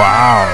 Wow.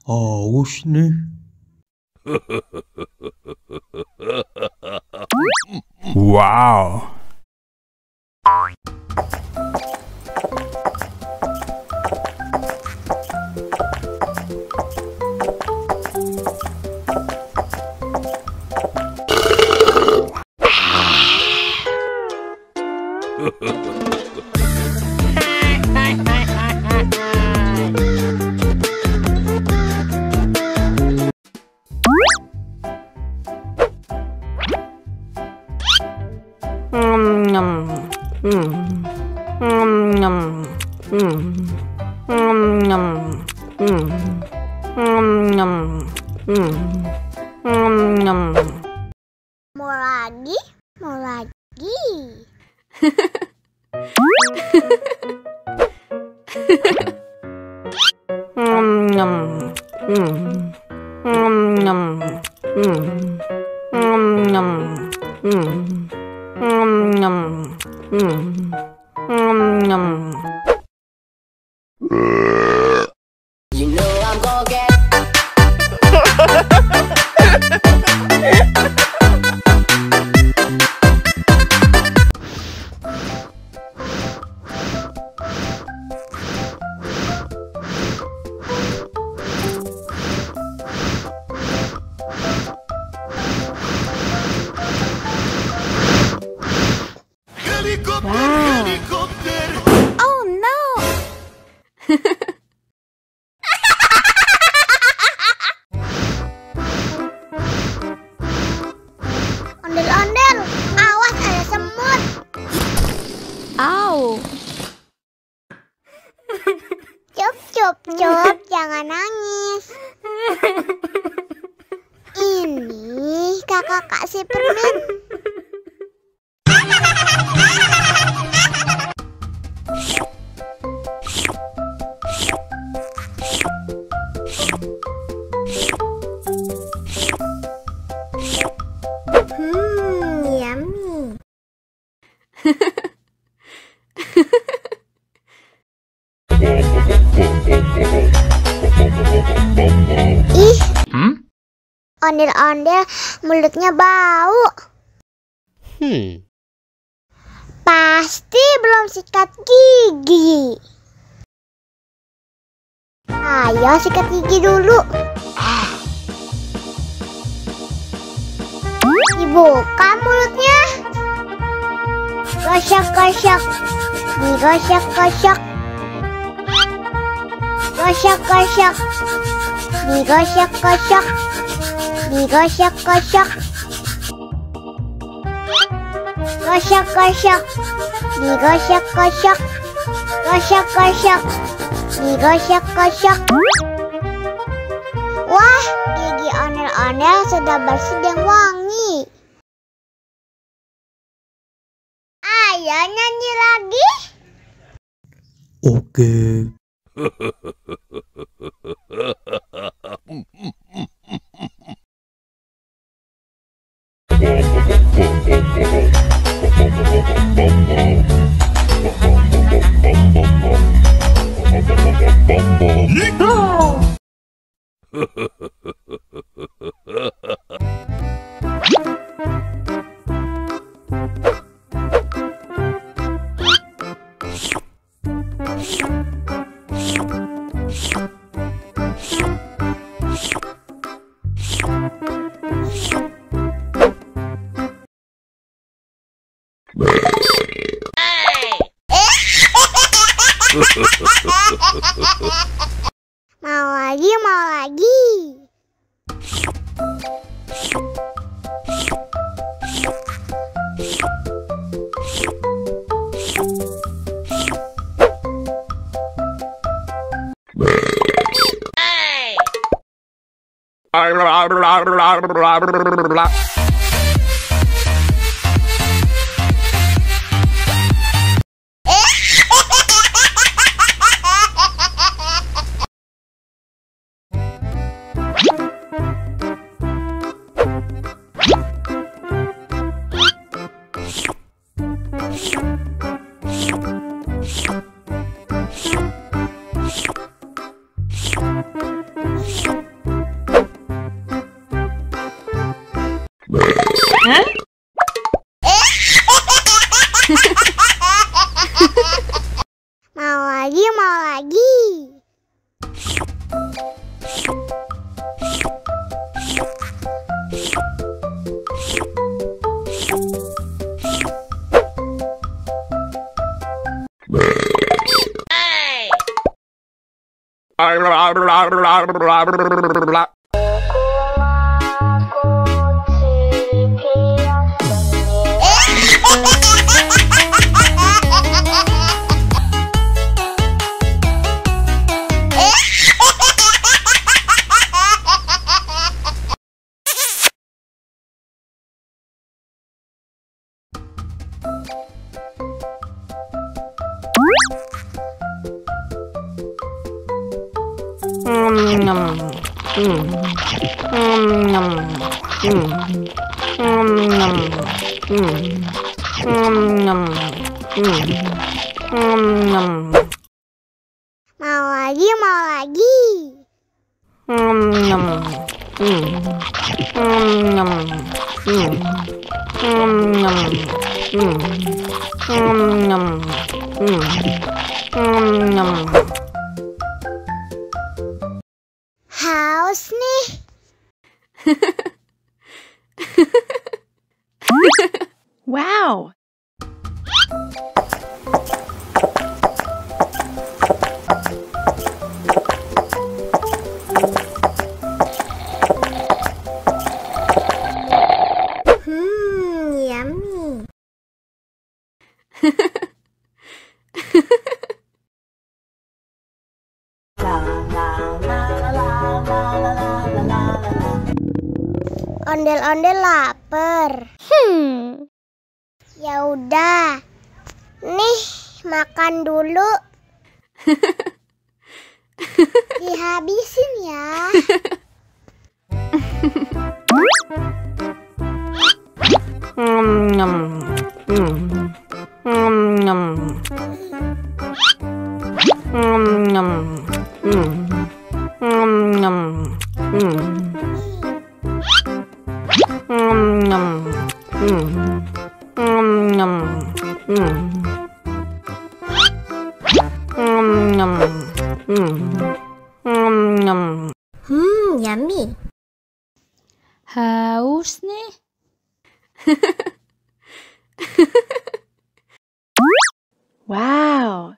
Haus nih. Wow. Mau lagi? Mau lagi? You know I'm gonna get. Oh no! Ondel-ondel, awas ada semut. Au. Cup, jangan nangis. Ini kakak kasih permen. Yummy. Ih, ondel-ondel mulutnya bau. Pasti belum sikat gigi. Ayo sikat gigi dulu. Dibuka mulutnya. Gosok-gosok. Digosok-gosok. Gosok-gosok. Digosok-gosok. Digosok-gosok. Gosok-gosok. Digosok-gosok. Gosok-gosok. Digosok-gosok. Wah, gigi ondel-ondel sudah bersih dan wangi. Ayo nyanyi lagi. Oke. Mau lagi, mau lagi. Mau lagi, mau lagi. Haus nih. Wow! Yummy. Ondel-ondel lapar. Ya udah. Nih, makan dulu. Dihabisin ya. Yummy. Haus nih. Wow!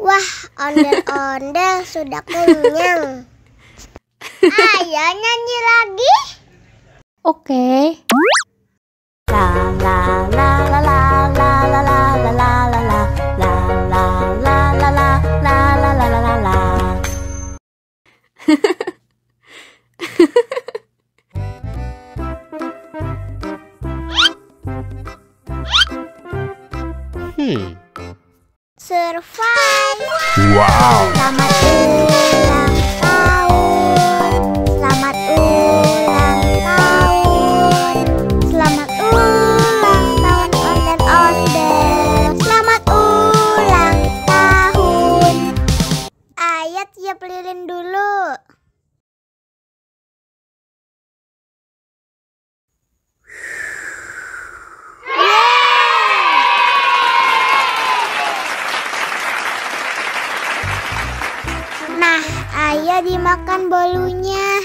Wah, ondel-ondel sudah kenyang. Ayo nyanyi lagi. Oke. Survive. Wow. Selamat ulang tahun. Selamat ulang tahun. Selamat ulang tahun ondel-ondel. Selamat ulang tahun. Ayo tiup lilin dulu. Nah, ayo dimakan bolunya.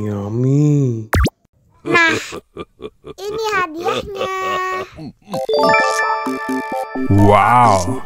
Yummy. Nah, ini hadiahnya. Wow.